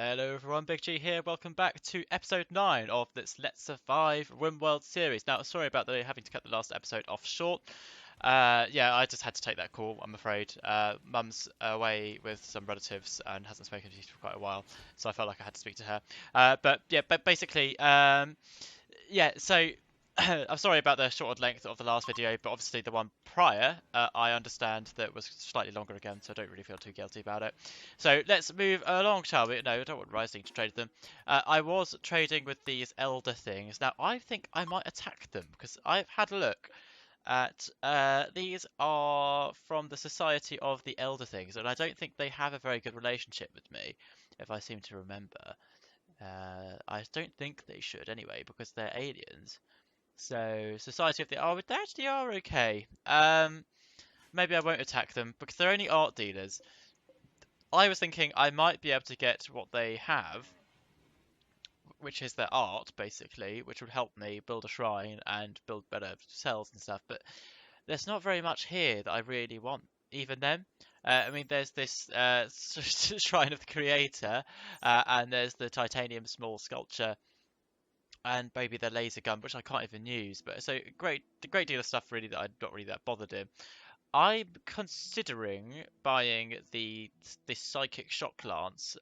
Hello everyone, Big G here. Welcome back to episode 9 of this Let's Survive Rimworld series. Now, sorry about having to cut the last episode off short. Yeah, I just had to take that call, I'm afraid. Mum's away with some relatives and hasn't spoken to you for quite a while, so I felt like I had to speak to her. But basically, yeah, so I'm sorry about the short length of the last video, but obviously the one prior, I understand that was slightly longer again, so I don't really feel too guilty about it. So let's move along, shall we? No, I don't want Rising to trade them. I was trading with these elder things. Now, I think I might attack them, because I've had a look at these are from the Society of the Elder Things, and I don't think they have a very good relationship with me, if I seem to remember. I don't think they should anyway, because they're aliens. So, Society of the... Oh, they actually are okay. Maybe I won't attack them, because they're only art dealers. I was thinking I might be able to get what they have, which is their art, basically, which would help me build a shrine and build better cells and stuff, but there's not very much here that I really want, even then. I mean, there's this Shrine of the Creator, and there's the titanium small sculpture, and maybe the laser gun, which I can't even use. But so a great deal of stuff really that I'm not really that bothered in. I'm considering buying the psychic shock lance,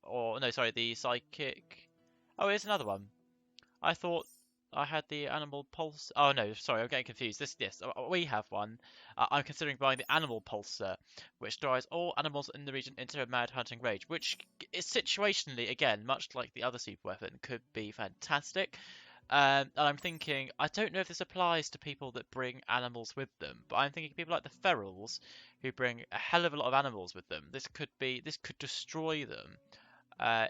or no, sorry, the psychic. Oh, here's another one. I thought I had the animal pulse. Oh no, sorry, I'm getting confused. Yes, we have one. I'm considering buying the animal pulsar, which drives all animals in the region into a mad hunting rage, which is situationally, again, much like the other super weapon, could be fantastic. And I'm thinking, I don't know if this applies to people that bring animals with them, but I'm thinking people like the ferals who bring a hell of a lot of animals with them. This could destroy them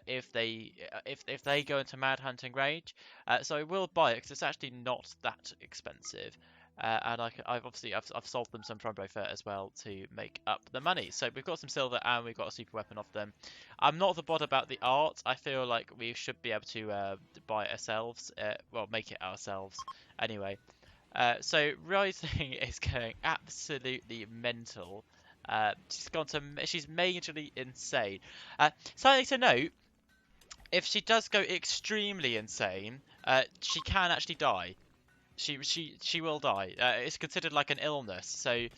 if they go into mad hunting rage. So I will buy it because it's actually not that expensive. And I've sold them some Trombo fur as well to make up the money. So we've got some silver and we've got a super weapon off them. I'm not the bod about the art. I feel like we should be able to buy it ourselves. Well, make it ourselves anyway. So Rising is going absolutely mental. She's majorly insane. Something to note, if she does go extremely insane, she can actually die. She will die. It's considered like an illness, so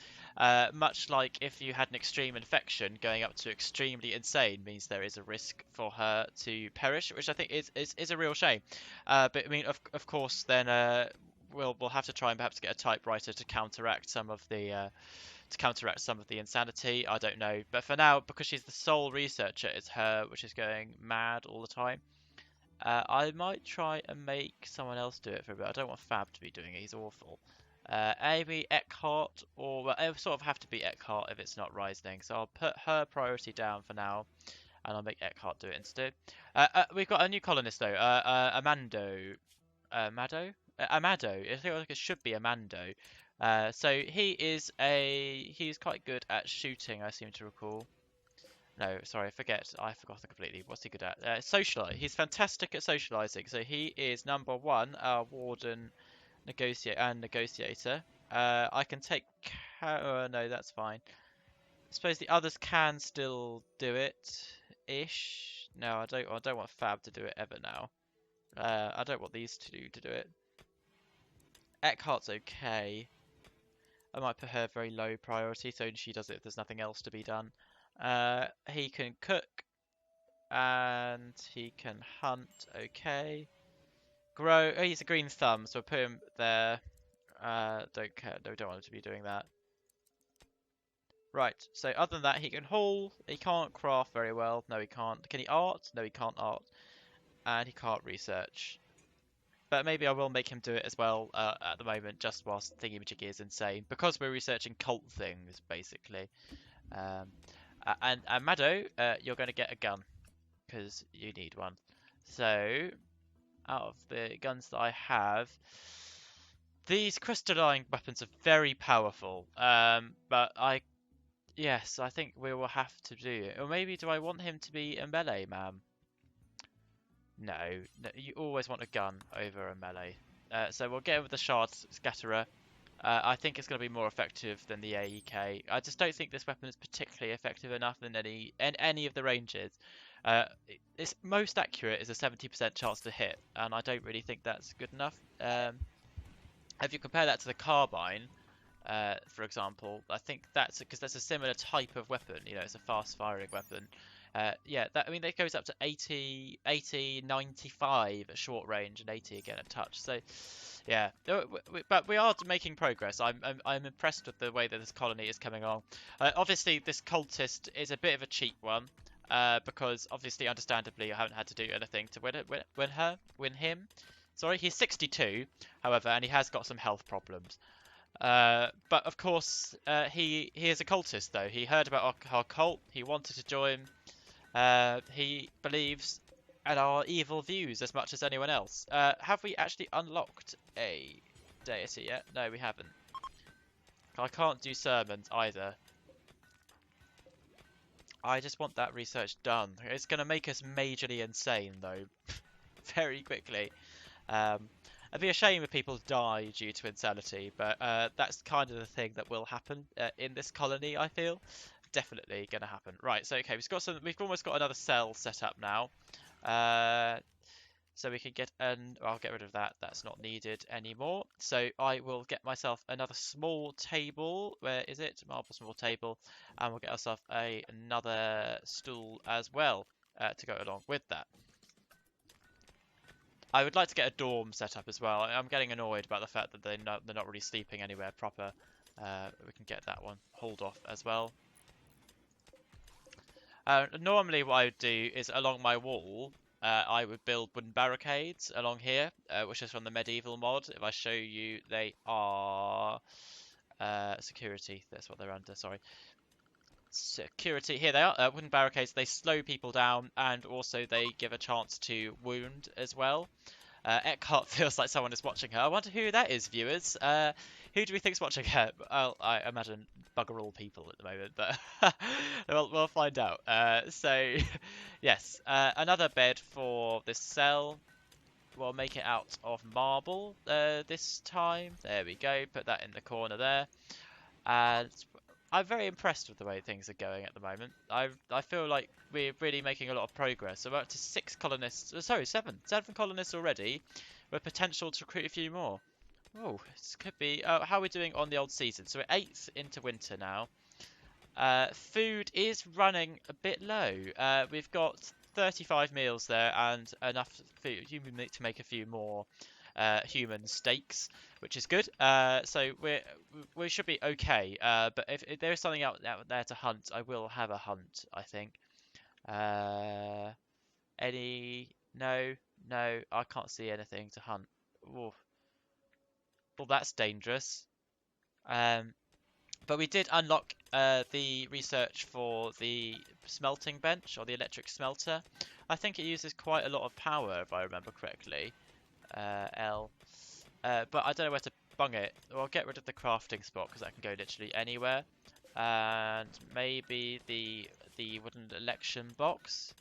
much like if you had an extreme infection, going up to extremely insane means there is a risk for her to perish, which I think is a real shame. But I mean, of course, then we'll have to try and perhaps get a typewriter to counteract some of the insanity. I don't know, but for now, because she's the sole researcher, it's her which is going mad all the time. I might try and make someone else do it for a bit. I don't want Fab to be doing it. He's awful. Maybe Eckhart, or well, it would sort of have to be Eckhart if it's not Rising. So I'll put her priority down for now, and I'll make Eckhart do it instead. We've got a new colonist though, Amando. Amado. I feel like it should be Amando. So he's quite good at shooting, I seem to recall. No, sorry, I forgot completely. What's he good at? Socialise. He's fantastic at socializing. So he is number one, warden, negotiator. I can take. No, that's fine. I suppose the others can still do it, ish. No, I don't. I don't want Fab to do it ever now. I don't want these two to do it. Eckhart's okay. I might put her very low priority, so she does it if there's nothing else to be done. He can cook and he can hunt. Okay. Grow. Oh, he's a green thumb, so put him there. Don't care. No, don't want him to be doing that. Right. So other than that, he can haul. He can't craft very well. No, he can't. Can he art? No, he can't art. And he can't research. But maybe I will make him do it as well at the moment, just whilst Thingy is insane, because we're researching cult things basically. Um, and Mado, you're going to get a gun because you need one. So, out of the guns that I have, these crystalline weapons are very powerful. Yes, I think we will have to do it. Or maybe do I want him to be a melee man? No, no, you always want a gun over a melee. So we'll get with the shard scatterer. I think it's going to be more effective than the AEK. I just don't think this weapon is particularly effective enough in any of the ranges. Its most accurate is a 70% chance to hit, and I don't really think that's good enough. If you compare that to the carbine, for example, I think that's because that's a similar type of weapon. You know, it's a fast-firing weapon. Yeah, I mean, that goes up to 80, 95 at short range and 80 again at touch. So, yeah, but we are making progress. I'm impressed with the way that this colony is coming along. Obviously, this cultist is a bit of a cheap one. Because obviously, understandably, I haven't had to do anything to win him. Sorry, he's 62, however, and he has got some health problems. But of course, he is a cultist, though. He heard about our cult. He wanted to join. He believes in our evil views as much as anyone else. Have we actually unlocked a deity yet? No, we haven't. I can't do sermons either. I just want that research done. It's going to make us majorly insane, though, very quickly. It'd be a shame if people die due to insanity, but that's kind of the thing that will happen in this colony, I feel. Definitely going to happen. Right, so okay, we've almost got another cell set up now. So we can get I'll get rid of that. That's not needed anymore. So I will get myself another small table. Where is it? Marble small table. And we'll get ourselves another stool as well to go along with that. I would like to get a dorm set up as well. I'm getting annoyed about the fact that they're not really sleeping anywhere proper. We can get that one hauled off as well. Normally what I would do is along my wall, I would build wooden barricades along here, which is from the medieval mod. If I show you, they are security. That's what they're under, sorry. Security, here they are, wooden barricades. They slow people down, and also they give a chance to wound as well. Eckhart feels like someone is watching her. I wonder who that is, viewers. Who do we think's watching her? Well, I imagine bugger all people at the moment, but we'll find out. So, yes, another bed for this cell. We'll make it out of marble this time. There we go. Put that in the corner there. And I'm very impressed with the way things are going at the moment. I feel like we're really making a lot of progress. So we're up to 6 colonists. Sorry, 7. 7 colonists already, with potential to recruit a few more. Oh, this could be. How are we doing on the old season? So we're 8th into winter now. Food is running a bit low. We've got 35 meals there and enough food to make a few more human steaks, which is good. So we should be okay. But if there is something out there to hunt, I will have a hunt, I think. No, I can't see anything to hunt. Ooh. Well, that's dangerous. But we did unlock the research for the smelting bench, or the electric smelter. I think it uses quite a lot of power, if I remember correctly. L. But I don't know where to bung it. Well, I'll get rid of the crafting spot, because that can go literally anywhere. And maybe the wooden election box.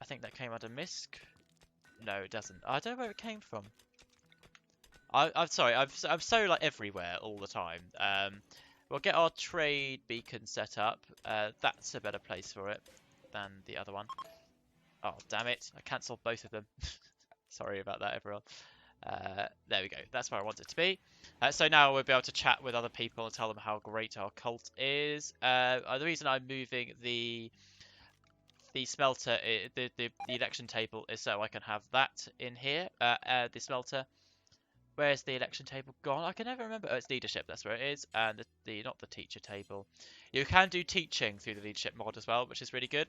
I think that came under MISC. No, it doesn't. I don't know where it came from. I'm sorry, I'm so like everywhere all the time. We'll get our trade beacon set up. That's a better place for it than the other one. Oh, damn it. I cancelled both of them. Sorry about that, everyone. There we go. That's where I want it to be. So now we'll be able to chat with other people and tell them how great our cult is. The reason I'm moving the smelter, the election table, is so I can have that in here. The smelter. Where's the election table gone? I can never remember. Oh, it's leadership. That's where it is. And not the teacher table. You can do teaching through the leadership mod as well, which is really good.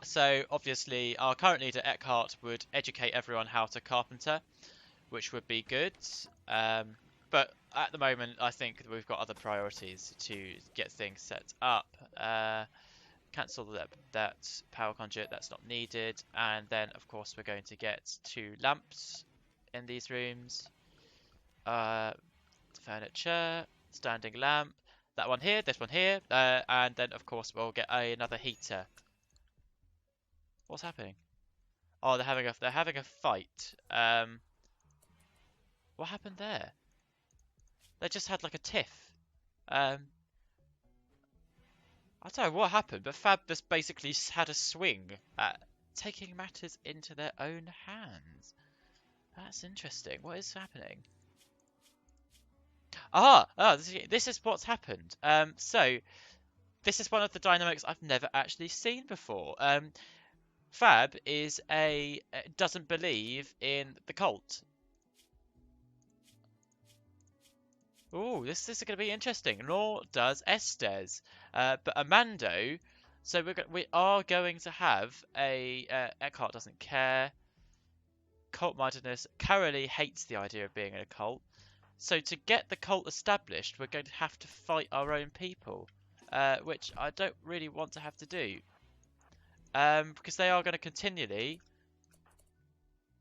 So obviously, our current leader Eckhart would educate everyone how to carpenter, which would be good. But at the moment, I think we've got other priorities to get things set up. Cancel that power conduit. That's not needed. And then, of course, we're going to get 2 lamps in these rooms. Furniture, standing lamp, that one here, this one here, and then of course we'll get another heater. What's happening? Oh, they're having a fight. What happened there? They just had like a tiff. I don't know what happened, but Fab just basically had a swing at taking matters into their own hands. That's interesting. What is happening? This is what's happened. So this is one of the dynamics I've never actually seen before. Fab is doesn't believe in the cult. Oh, this is going to be interesting. Nor does Estes. But Amando. So we are going to have Eckhart doesn't care. Cult-mindedness. Carolee hates the idea of being in a cult. So to get the cult established, we're going to have to fight our own people, which I don't really want to have to do, because they are going to continually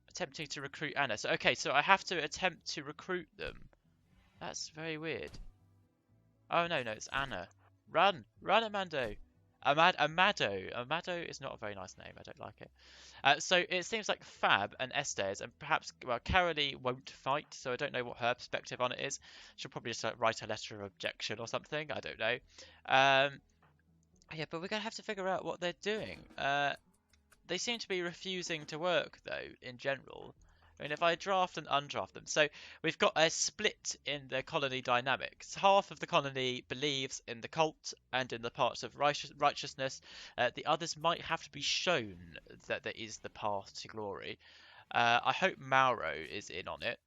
attempting to recruit Anna. So okay, so I have to attempt to recruit them. That's very weird. Oh no, it's Anna. Run, Amando. Amado is not a very nice name. I don't like it. So it seems like Fab and Estes, and perhaps, well, Carolee won't fight, so I don't know what her perspective on it is. She'll probably just write a letter of objection or something. I don't know. Yeah, but we're gonna have to figure out what they're doing. They seem to be refusing to work, though, in general. I mean, if I draft and undraft them. So we've got a split in the colony dynamics. Half of the colony believes in the cult and in the parts of righteousness. The others might have to be shown that there is the path to glory. I hope Mauro is in on it.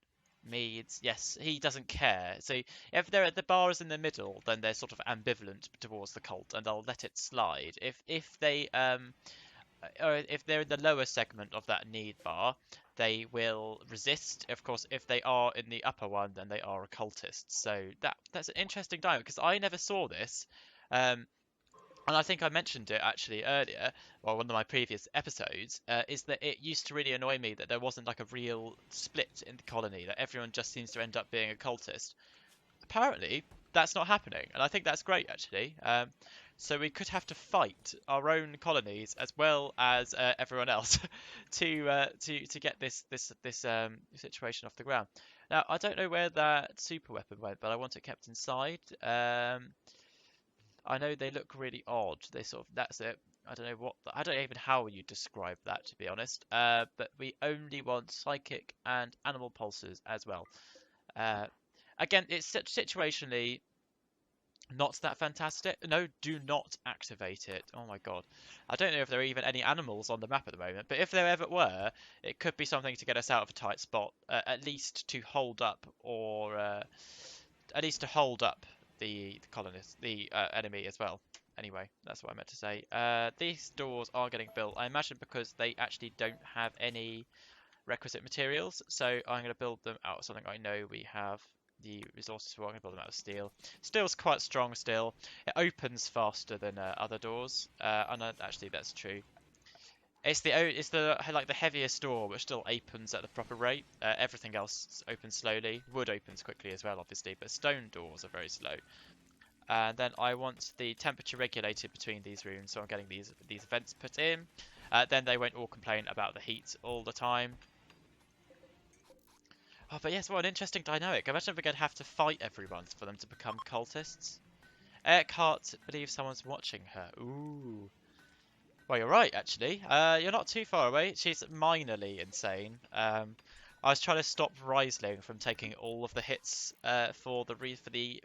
Meads, yes, he doesn't care. So if they're at the bars in the middle, then they're sort of ambivalent towards the cult, and they'll let it slide. If they or if they're in the lower segment of that need bar, they will resist. Of course, if they are in the upper one, then they are occultists. So that's an interesting dynamic because I never saw this, and I think I mentioned it actually earlier, or one of my previous episodes, is that it used to really annoy me that there wasn't like a real split in the colony, that everyone just seems to end up being a cultist. Apparently, that's not happening, and I think that's great actually. So we could have to fight our own colonies as well as everyone else to get this situation off the ground. Now I don't know where that super weapon went, but I want it kept inside. I know they look really odd. They sort of that's it. I don't know I don't even how you describe that to be honest. But we only want psychic and animal pulses as well. Uh, Again, it's situationally not that fantastic. No, do not activate it. Oh my god. I don't know if there are even any animals on the map at the moment, but if there ever were, it could be something to get us out of a tight spot, at least to hold up, or at least to hold up the colonists, the enemy as well. Anyway, that's what I meant to say. These doors are getting built, I imagine because they actually don't have any requisite materials, so I'm going to build them out of something I know we have the resources for. I'm going to build them out of steel. Steel's quite strong still. It opens faster than other doors, and actually that's true. It's the like the heaviest door which still opens at the proper rate. Everything else opens slowly. Wood opens quickly as well, obviously, but stone doors are very slow. And then I want the temperature regulated between these rooms, so I'm getting these vents put in. Then they won't all complain about the heat all the time. Oh, but yes, what an interesting dynamic. Imagine if we're going to have to fight everyone for them to become cultists. Eckhart believes someone's watching her. Ooh. Well, you're right, actually. You're not too far away. She's minorly insane. I was trying to stop Riesling from taking all of the hits for the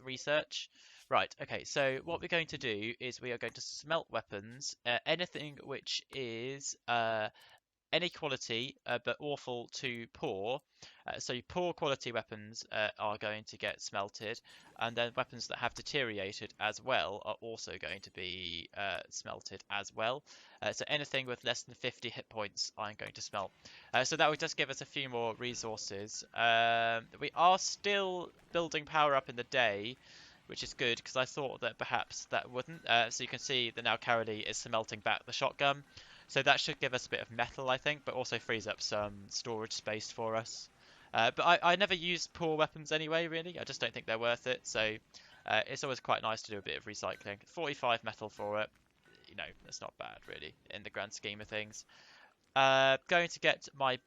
research. Right, okay, so what we're going to do is we are going to smelt weapons. Anything which is any quality but awful to poor. So poor quality weapons are going to get smelted, and then weapons that have deteriorated as well are also going to be smelted as well. So anything with less than 50 hit points I'm going to smelt. So that will just give us a few more resources. We are still building power up in the day, which is good because I thought that perhaps that wouldn't. So you can see that now Carolee is smelting back the shotgun. So that should give us a bit of metal, I think, but also frees up some storage space for us. But I never use poor weapons anyway, really. I just don't think they're worth it. So it's always quite nice to do a bit of recycling. 45 metal for it. You know, that's not bad, really, in the grand scheme of things. Going to get my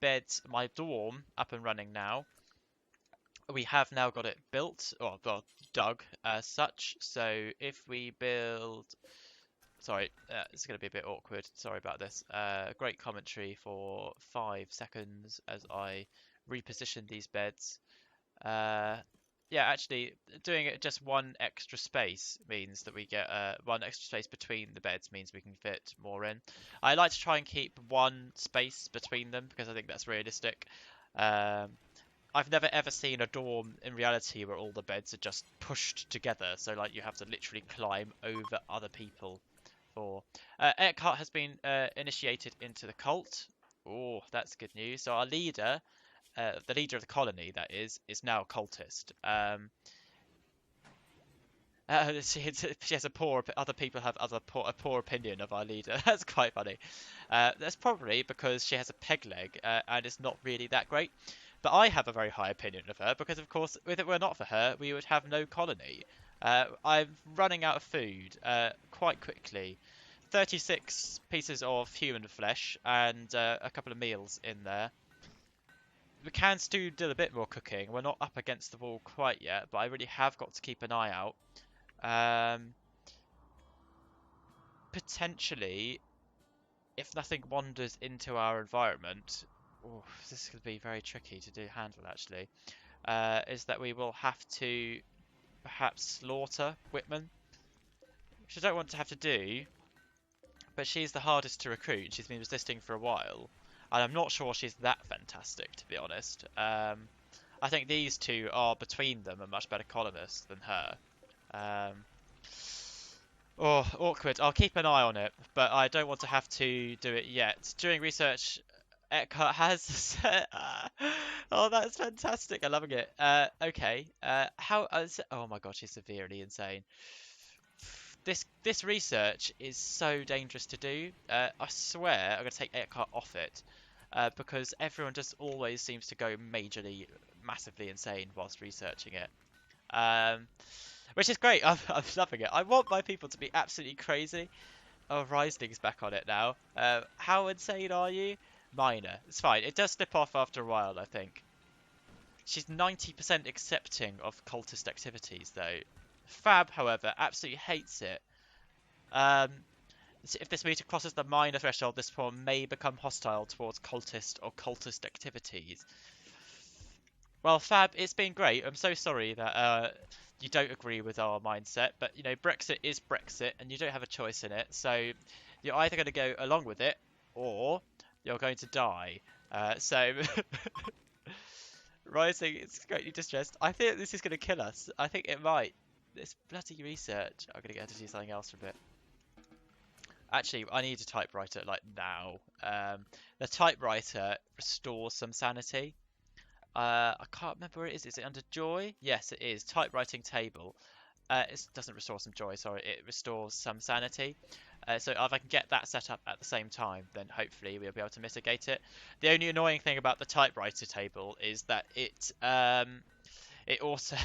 dorm up and running now. We have now got it built, or well, dug as such. So if we build Sorry, it's going to be a bit awkward. Sorry about this. Great commentary for 5 seconds as I reposition these beds. Uh, yeah, actually, doing it just one extra space means that we get one extra space between the beds means we can fit more in. I like to try and keep one space between them because I think that's realistic. Um, I've never ever seen a dorm in reality where all the beds are just pushed together, so like you have to literally climb over other people. For Eckhart has been initiated into the cult. Oh, that's good news. So our leader, the leader of the colony, that is now a cultist. She has a poor. Other people have a poor opinion of our leader. That's quite funny. That's probably because she has a peg leg and is not really that great. But I have a very high opinion of her because, of course, if it were not for her, we would have no colony. I'm running out of food quite quickly. 36 pieces of human flesh and a couple of meals in there. We can still do a bit more cooking. We're not up against the wall quite yet, but I really have got to keep an eye out. Potentially, if nothing wanders into our environment, oh, this is going to be very tricky to handle actually, is that we will have to perhaps slaughter Whitman, which I don't want to have to do, but she's the hardest to recruit. She's been resisting for a while, and I'm not sure she's that fantastic, to be honest. I think these two are, between them, a much better colonist than her. Um, Oh, awkward. I'll keep an eye on it, but I don't want to have to do it yet. During research, Eckhart has. Oh, that's fantastic. I'm loving it. Okay. Oh my god, she's severely insane. This research is so dangerous to do. I swear I'm gonna take Eckhart off it, because everyone just always seems to go majorly, massively insane whilst researching it. Um, which is great. I'm loving it. I want my people to be absolutely crazy. Oh, Riesling's back on it now. How insane are you? Minor. It's fine. It does slip off after a while, I think. She's 90% accepting of cultist activities, though. Fab, however, absolutely hates it. Um, if this meter crosses the minor threshold, this pawn may become hostile towards cultist or cultist activities. Well, Fab, it's been great. I'm so sorry that you don't agree with our mindset, but you know, Brexit is Brexit, and you don't have a choice in it. So you're either going to go along with it, or you're going to die. So Rising is greatly distressed. I think this is going to kill us. I think it might. This bloody research. I'm going to get her to do something else for a bit. Actually, I need a typewriter like now. The typewriter restores some sanity. I can't remember where it is. Is it under joy? Yes, it is. Typewriting table. It doesn't restore some joy, sorry. It restores some sanity. So if I can get that set up at the same time, then hopefully we'll be able to mitigate it. The only annoying thing about the typewriter table is that it also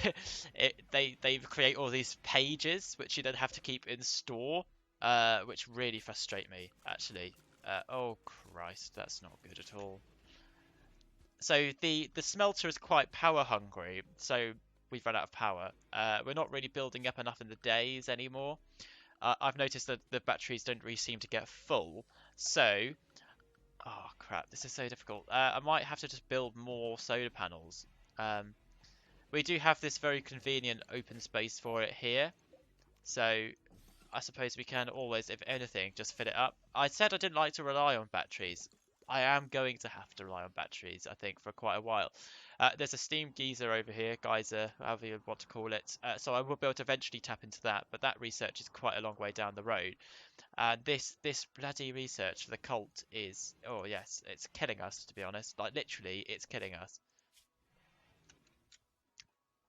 they create all these pages which you then have to keep in store, which really frustrate me actually. Oh Christ, that's not good at all. So the smelter is quite power hungry, so we've run out of power. We're not really building up enough in the days anymore. I've noticed that the batteries don't really seem to get full, so oh crap, this is so difficult. I might have to just build more solar panels. We do have this very convenient open space for it here, so I suppose we can always, if anything, just fill it up. I said I didn't like to rely on batteries. I am going to have to rely on batteries, I think, for quite a while. There's a steam geyser over here, geyser, however you want to call it. So I will be able to eventually tap into that, but that research is quite a long way down the road. And this bloody research for the cult is, oh yes, it's killing us, to be honest. Like, literally, it's killing us.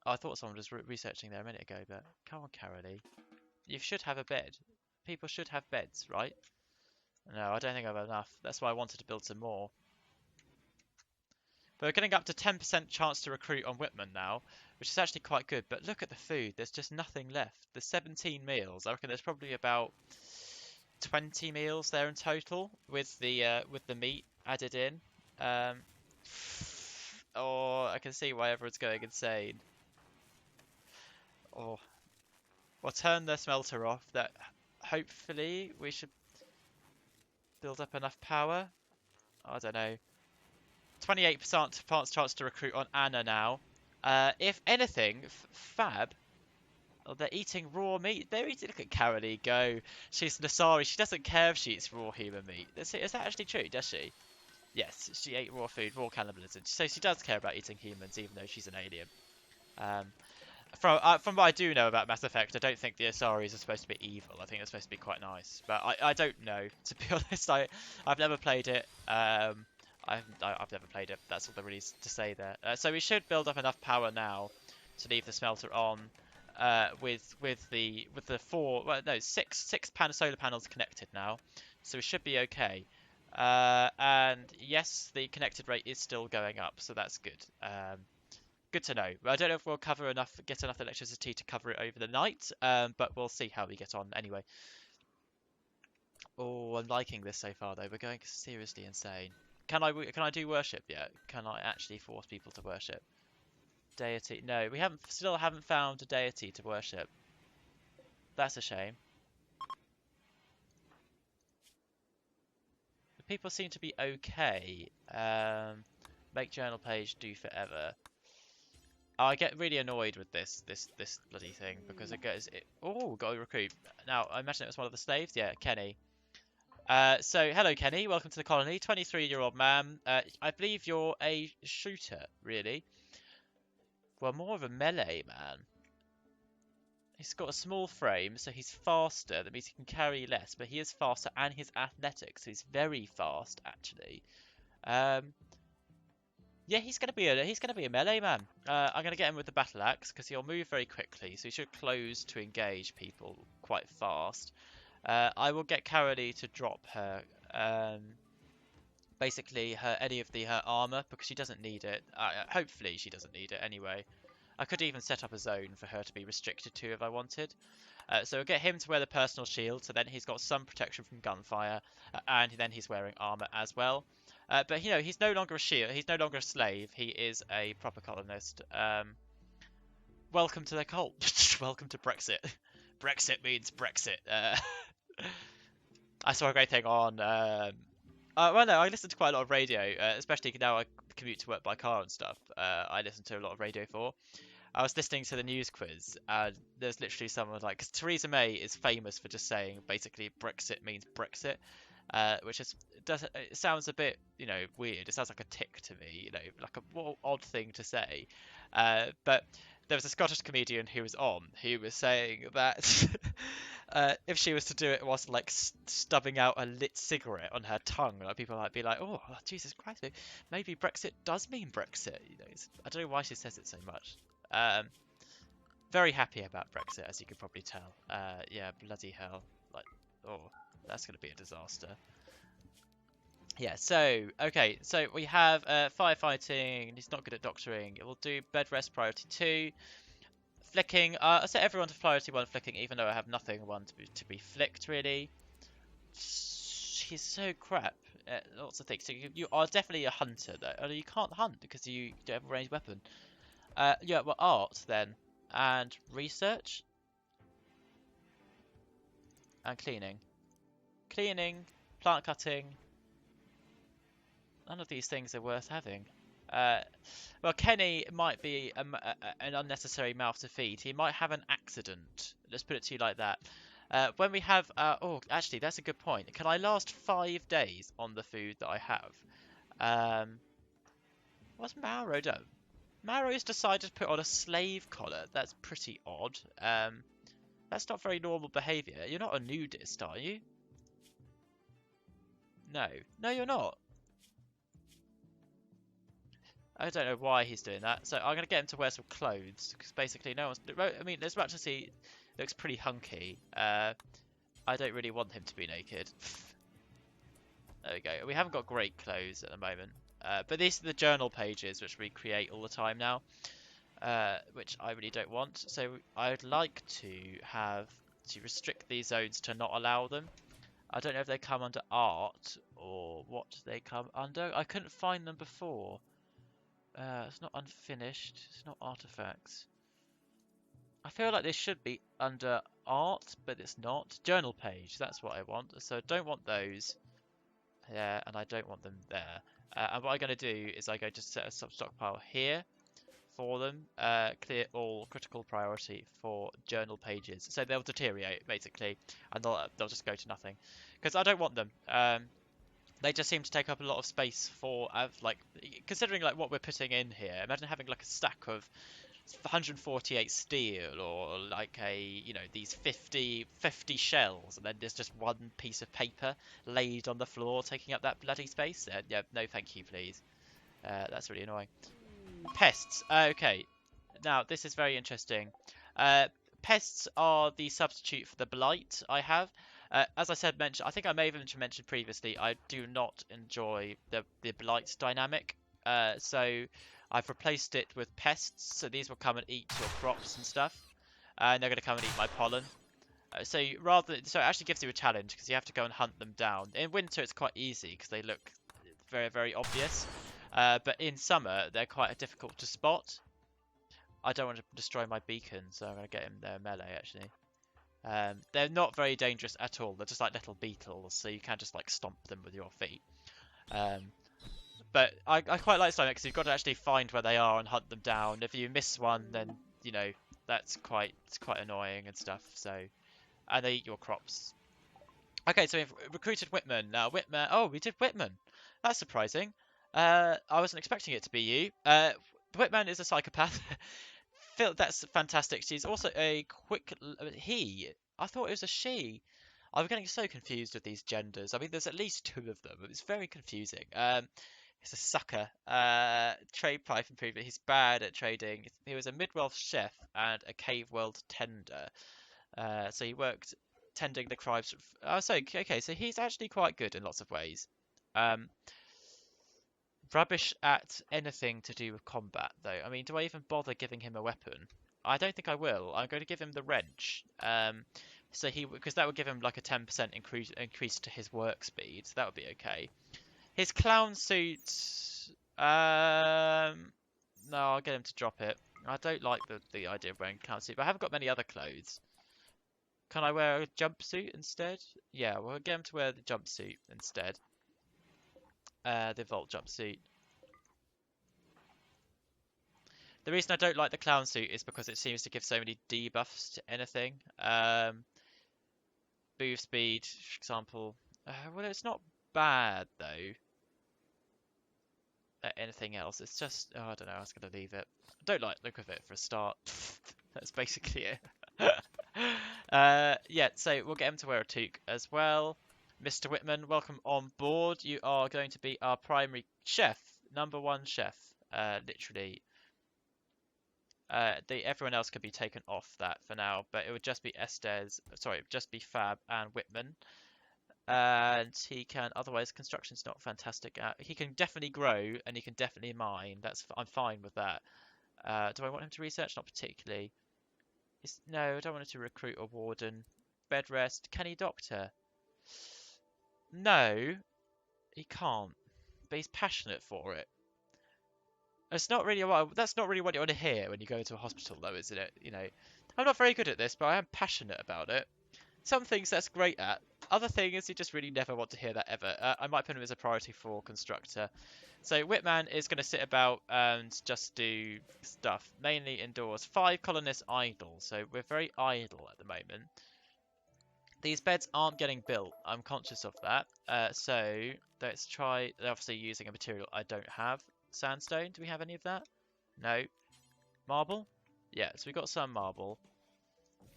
Oh, I thought someone was researching there a minute ago, but come on, Carolee. You should have a bed. People should have beds, right? No, I don't think I have enough. That's why I wanted to build some more. But we're getting up to 10% chance to recruit on Whitman now, which is actually quite good. But look at the food. There's just nothing left. There's 17 meals. I reckon there's probably about 20 meals there in total with the meat added in. Oh, I can see why everyone's going insane. Oh, we'll turn the smelter off. That hopefully we should build up enough power. I don't know. 28% chance to recruit on Anna now. If anything, Fab. Oh, they're eating raw meat. They're eating. Look at Carolee go. She's Nasari. She doesn't care if she eats raw human meat. Is that actually true? Does she? Yes, she ate raw food, raw cannibalism. So she does care about eating humans, even though she's an alien. Um, from what I do know about Mass Effect, I don't think the Asaris are supposed to be evil. I think they're supposed to be quite nice. But I don't know, to be honest. I've never played it. I've never played it. That's all there really is to say there. So we should build up enough power now to leave the smelter on. With the six solar panels connected now, so we should be okay. And yes, the connected rate is still going up, so that's good. Good to know. I don't know if we'll get enough electricity to cover it over the night, but we'll see how we get on anyway. Oh, I'm liking this so far though. We're going seriously insane. Can I do worship yet? Can I actually force people to worship? Deity? No, we still haven't found a deity to worship. That's a shame. The people seem to be okay. Make journal page do forever. I get really annoyed with this bloody thing because it goes. Oh, got a recruit. Now I imagine it was one of the slaves. Yeah, Kenny. So hello Kenny, welcome to the colony. 23-year-old man. I believe you're a shooter, really. Well, more of a melee man. He's got a small frame, so he's faster. That means he can carry less, but he is faster and he's athletic, so he's very fast actually. Yeah, he's gonna be a melee man. I'm gonna get him with the battle axe because he'll move very quickly, so he should close to engage people quite fast. I will get Carolee to drop her basically any of her armor because she doesn't need it. Hopefully she doesn't need it anyway. I could even set up a zone for her to be restricted to if I wanted. So we'll get him to wear the personal shield, so then he's got some protection from gunfire, and then he's wearing armor as well. But you know, he's no longer a shield. He's no longer a slave. He is a proper colonist. Welcome to the cult. Welcome to Brexit. Brexit means Brexit. I saw a great thing on. Well, no, I listen to quite a lot of radio, especially now I commute to work by car and stuff. I listen to a lot of Radio 4. I was listening to the news quiz, and there's literally someone like, because Theresa May is famous for just saying basically Brexit means Brexit, which it sounds a bit, you know, weird. It sounds like a tick to me, you know, like what odd thing to say. But there was a Scottish comedian who was on, who was saying that if she was to do it whilst like stubbing out a lit cigarette on her tongue, like people might be like, oh, Jesus Christ, maybe Brexit does mean Brexit. You know, I don't know why she says it so much. Very happy about Brexit, as you can probably tell. Yeah, bloody hell. Like, oh, that's going to be a disaster. Yeah, so, okay, so we have firefighting. He's not good at doctoring. We'll do bed rest priority 2. Flicking. I set everyone to priority 1 flicking, even though I have nothing one to be flicked, really. He's so crap at lots of things. So you are definitely a hunter, though. Although you can't hunt because you don't have a ranged weapon. Yeah, well, art, then. And research. And cleaning. Cleaning, plant cutting. None of these things are worth having. Well, Kenny might be an unnecessary mouth to feed. He might have an accident. Let's put it to you like that. When we have... oh, actually, that's a good point. Can I last 5 days on the food that I have? What's Mauro done? Mauro's decided to put on a slave collar. That's pretty odd. That's not very normal behaviour. You're not a nudist, are you? No. No, you're not. I don't know why he's doing that. So I'm going to get him to wear some clothes. Because basically no one's... I mean, as much as he looks pretty hunky, I don't really want him to be naked. There we go. We haven't got great clothes at the moment. But these are the journal pages which we create all the time now. Which I really don't want. So I'd like to restrict these zones to not allow them. I don't know if they come under art or what they come under. I couldn't find them before. It's not unfinished. It's not artifacts. I feel like this should be under art, but it's not. Journal page, that's what I want. So I don't want those there, and I don't want them there. And what I'm going to do is I'm going to set a stockpile here for them. Clear all critical priority for journal pages. So they'll deteriorate, basically, and they'll just go to nothing. Because I don't want them. They just seem to take up a lot of space for, like, considering like what we're putting in here. Imagine having like a stack of 148 steel, or like these 50 shells, and then there's just one piece of paper laid on the floor taking up that bloody space. Yeah, no thank you, please. That's really annoying. Pests. Okay, now this is very interesting. Uh, Pests are the substitute for the blight I have. As I said, I think I may have mentioned previously, I do not enjoy the blight dynamic. So I've replaced it with pests. So these will come and eat your crops and stuff, and they're going to come and eat my pollen. So it actually gives you a challenge because you have to go and hunt them down. In winter, it's quite easy because they look very, very obvious. But in summer, they're quite difficult to spot. I don't want to destroy my beacon, so I'm going to get him there melee, actually. They're not very dangerous at all. They're just like little beetles, so you can just like stomp them with your feet. But I quite like Slime because you've got to actually find where they are and hunt them down. If you miss one, then that's quite annoying and stuff. So, and they eat your crops. Okay, so we've recruited Whitman. Now Whitman. Oh, we did Whitman. That's surprising. I wasn't expecting it to be you. Whitman is a psychopath. Phil, that's fantastic. She's also a quick he. I thought it was a she. I'm getting so confused with these genders. I mean, there's at least two of them. It's very confusing. He's a sucker. Trade pipe improvement. He's bad at trading. He was a mid-wealth chef and a cave world tender. So he worked tending the tribes. Oh, so okay. So he's actually quite good in lots of ways. Um, Rubbish at anything to do with combat, though. I mean, do I even bother giving him a weapon? I don't think I will. I'm going to give him the wrench. Because that would give him like a 10% increase to his work speed. So that would be okay. His clown suit. No, I'll get him to drop it. I don't like the idea of wearing clown suit, but I haven't got many other clothes. Can I wear a jumpsuit instead? Yeah, we'll get him to wear the jumpsuit instead. The Vault jumpsuit. The reason I don't like the clown suit is because it seems to give so many debuffs to anything. Move speed, for example. Well, it's not bad though. Anything else? It's just, oh, I don't know. I was gonna leave it. I don't like the look of it for a start. That's basically it. Yeah, so we'll get him to wear a toque as well. Mr. Whitman, welcome on board. You are going to be our primary chef, #1 chef, literally. Everyone else could be taken off that for now, but it would just be just be Fab and Whitman. And he can, otherwise construction's not fantastic at. He can definitely grow and he can definitely mine. I'm fine with that. Do I want him to research? Not particularly. No, I don't want him to recruit a warden. Bed rest. Can he doctor? No, he can't. But he's passionate for it. That's not really what you want to hear when you go into a hospital, though, isn't it? I'm not very good at this, but I am passionate about it. Some things that's great at. Other things you just really never want to hear that ever. I might put him as a priority for constructor. So Whitman is going to sit about and just do stuff, mainly indoors. 5 colonists idle, so we're very idle at the moment. These beds aren't getting built. I'm conscious of that. So let's try, obviously, using a material I don't have. Sandstone, do we have any of that? No. Marble? Yeah, so we got some marble.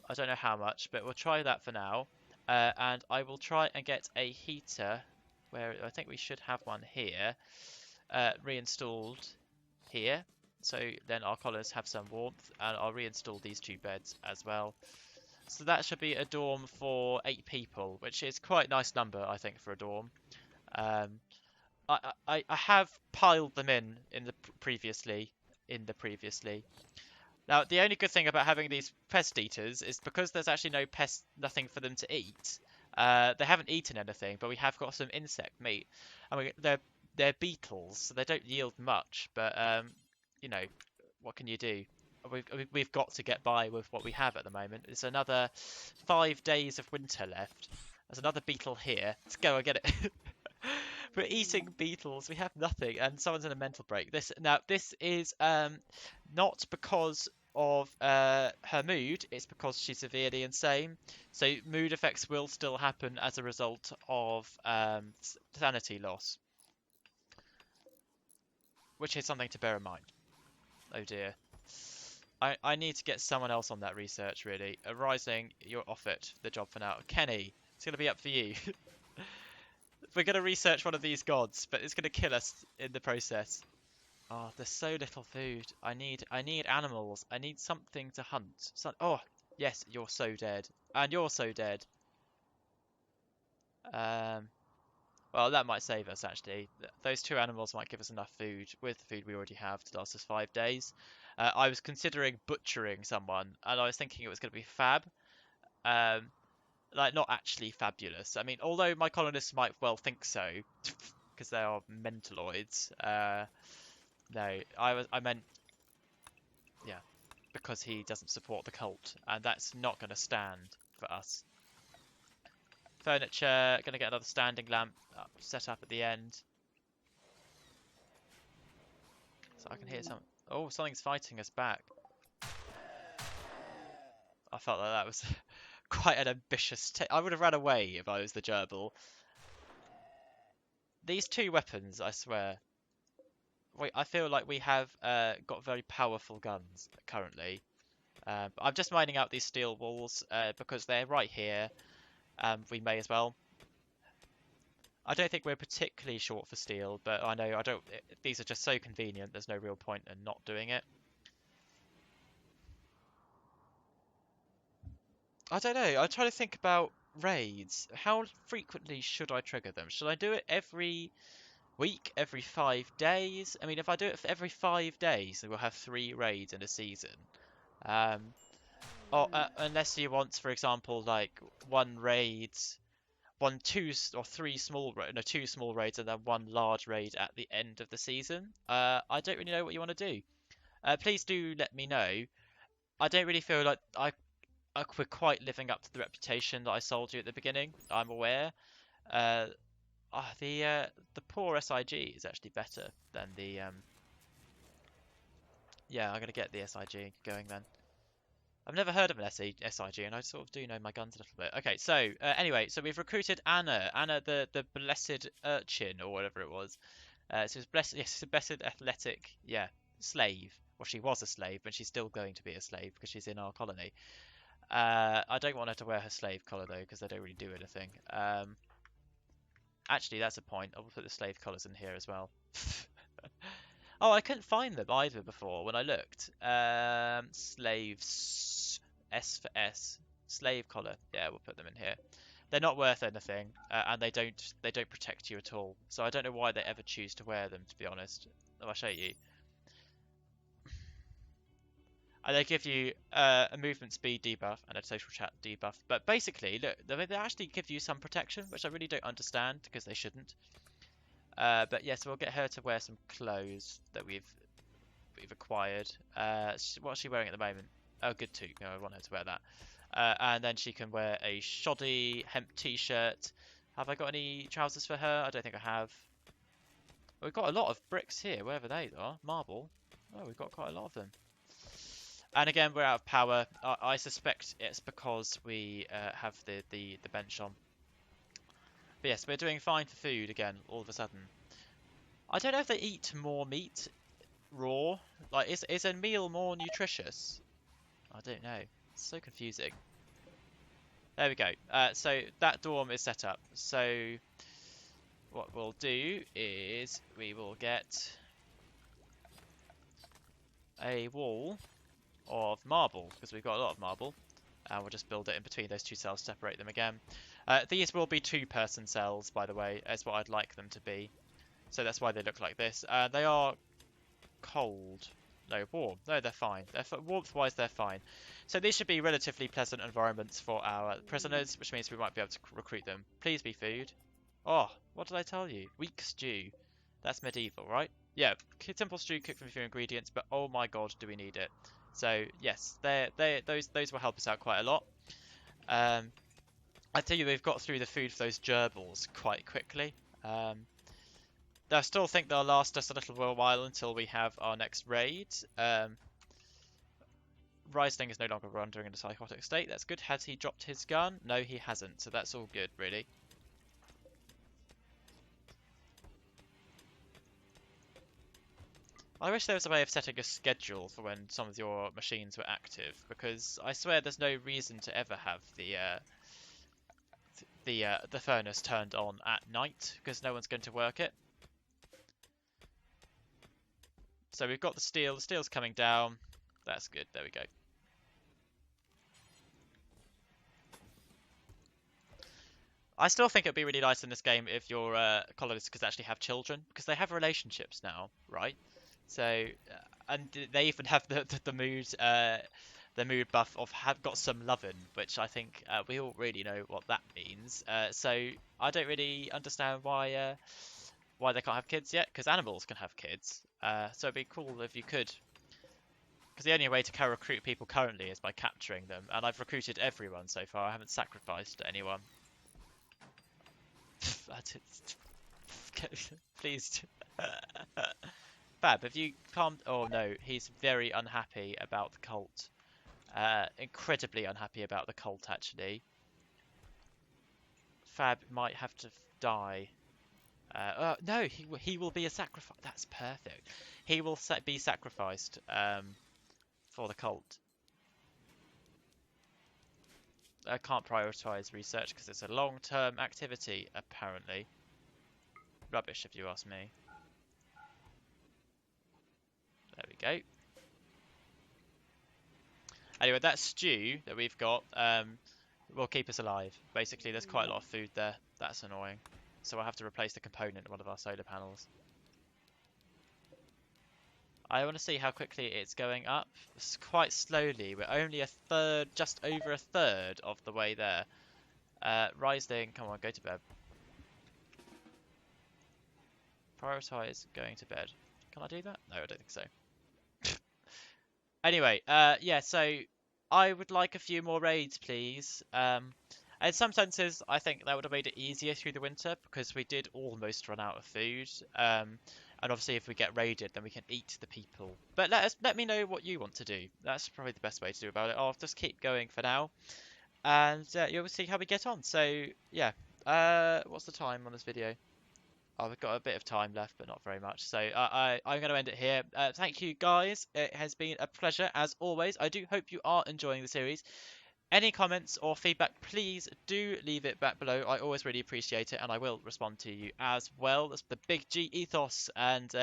I don't know how much, but we'll try that for now. And I will try and get a heater, where I think we should have one here, reinstalled here. So then our colonists have some warmth, and I'll reinstall these 2 beds as well. So that should be a dorm for 8 people, which is quite a nice number, I think, for a dorm. I have piled them in the previously. Now, the only good thing about having these pest eaters is because there's actually nothing for them to eat. They haven't eaten anything, but we have got some insect meat. I mean, they're beetles, so they don't yield much. But what can you do? we've got to get by with what we have at the moment. There's another 5 days of winter left. There's another beetle here. Let's go and get it. We're eating beetles. We have nothing, and someone's in a mental break. This is not because of her mood. It's because she's severely insane. So mood effects will still happen as a result of sanity loss, which is something to bear in mind. Oh dear. I need to get someone else on that research, really. Rising, you're off it, the job for now. Kenny, it's going to be up for you. We're going to research one of these gods, but it's going to kill us in the process. Oh, there's so little food. I need animals. I need something to hunt. Oh, yes, you're so dead. And you're so dead. Well, that might save us, actually. Those 2 animals might give us enough food, with the food we already have, to last us 5 days. I was considering butchering someone, and I was thinking it was going to be fab. Like, not actually fabulous. I mean, although my colonists might well think so, because they are mentaloids. No, I meant, yeah, because he doesn't support the cult, and that's not going to stand for us. Furniture, going to get another standing lamp set up at the end. So I can hear some. Oh, something's fighting us back. I felt like that was quite an ambitious I would have ran away if I was the gerbil. These 2 weapons, I swear. Wait, I feel like we have got very powerful guns currently. I'm just mining out these steel walls because they're right here. We may as well. I don't think we're particularly short for steel, but I know these are just so convenient. There's no real point in not doing it. I don't know. I try to think about raids. How frequently should I trigger them? Should I do it every week, every 5 days? I mean, if I do it for every 5 days, then we'll have 3 raids in a season. Or unless you want, for example, like 1 raid, 2 or 3 small, no, 2 small raids and then 1 large raid at the end of the season. I don't really know what you want to do. Please do let me know. I don't really feel like we're quite living up to the reputation that I sold you at the beginning. I'm aware. The poor SIG is actually better than the yeah, I'm gonna get the SIG going then. I've never heard of an SIG, and I sort of do know my guns a little bit. Okay, so anyway, so we've recruited Anna, the blessed urchin or whatever it was. So it's blessed, yes, it's a blessed athletic, yeah, slave. Well, she was a slave, but she's still going to be a slave because she's in our colony. I don't want her to wear her slave collar though, because they don't really do anything. Actually, that's a point. I'll put the slave collars in here as well. Oh, I couldn't find them either before when I looked. Slaves, S for S, slave collar. Yeah, we'll put them in here. They're not worth anything, and they don't protect you at all. So I don't know why they ever choose to wear them, to be honest. I'll show you. And they give you a movement speed debuff and a social chat debuff. But basically, look, they actually give you some protection, which I really don't understand because they shouldn't. But yeah, so we'll get her to wear some clothes that we've acquired. What's she wearing at the moment? Oh, good too. No, I want her to wear that. And then she can wear a shoddy hemp t-shirt. Have I got any trousers for her? I don't think I have. We've got a lot of bricks here, wherever they are. Marble. Oh, we've got quite a lot of them. And again, we're out of power. I suspect it's because we have the bench on. But yes, we're doing fine for food again, all of a sudden. I don't know if they eat more meat raw. Like, is a meal more nutritious? I don't know. It's so confusing. There we go. So that dorm is set up. So what we'll do is we will get a wall of marble, because we've got a lot of marble, and we'll just build it in between those 2 cells, separate them again. These will be 2-person cells, by the way, as what I'd like them to be. So that's why they look like this. They are cold. No, warm. No, they're fine. Warmth-wise, they're fine. So these should be relatively pleasant environments for our prisoners, which means we might be able to recruit them. Please be food. Oh, what did I tell you? Weak stew. That's medieval, right? Yeah, simple stew cooked from a few ingredients, but oh my god, do we need it. So yes, those will help us out quite a lot. Um, I tell you, we've got through the food for those gerbils quite quickly. Um, I still think they'll last us a little while until we have our next raid. Riesling is no longer wandering in a psychotic state. That's good. Has he dropped his gun? No, he hasn't. So that's all good, really. I wish there was a way of setting a schedule for when some of your machines were active, because I swear there's no reason to ever have the furnace turned on at night, because no one's going to work it. So we've got the steel. The steel's coming down. That's good. There we go. I still think it'd be really nice in this game if your colonists could actually have children, because they have relationships now, right? So, and they even have the mood buff of have got some lovin', which I think we all really know what that means. So I don't really understand why they can't have kids yet, because animals can have kids. So it'd be cool if you could, because the only way to recruit people currently is by capturing them, and I've recruited everyone so far. I haven't sacrificed anyone. Please. Fab, have you calmed? Oh no, he's very unhappy about the cult. Incredibly unhappy about the cult, actually. Fab might have to die. No, he will be a sacrifice. That's perfect. He will be sacrificed for the cult. I can't prioritize research because it's a long-term activity, apparently. Rubbish, if you ask me. There we go. Anyway, that stew that we've got will keep us alive. Basically, there's quite a lot of food there. That's annoying. So I'll have to replace the component in one of our solar panels. I want to see how quickly it's going up. It's quite slowly. We're only a third, just over a third of the way there. Rising, come on, go to bed. Prioritize going to bed. Can I do that? No, I don't think so. Anyway, yeah, so I would like a few more raids, please. In some senses, I think that would have made it easier through the winter because we did almost run out of food. And obviously, if we get raided, then we can eat the people. But let me know what you want to do. That's probably the best way to do about it. I'll just keep going for now, and you'll see how we get on. So yeah, what's the time on this video? Oh, we've got a bit of time left, but not very much. So I'm going to end it here. Thank you, guys. It has been a pleasure, as always. I do hope you are enjoying the series. Any comments or feedback, please do leave it back below. I always really appreciate it, and I will respond to you as well. That's the Big G ethos. And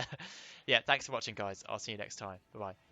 yeah, thanks for watching, guys. I'll see you next time. Bye-bye.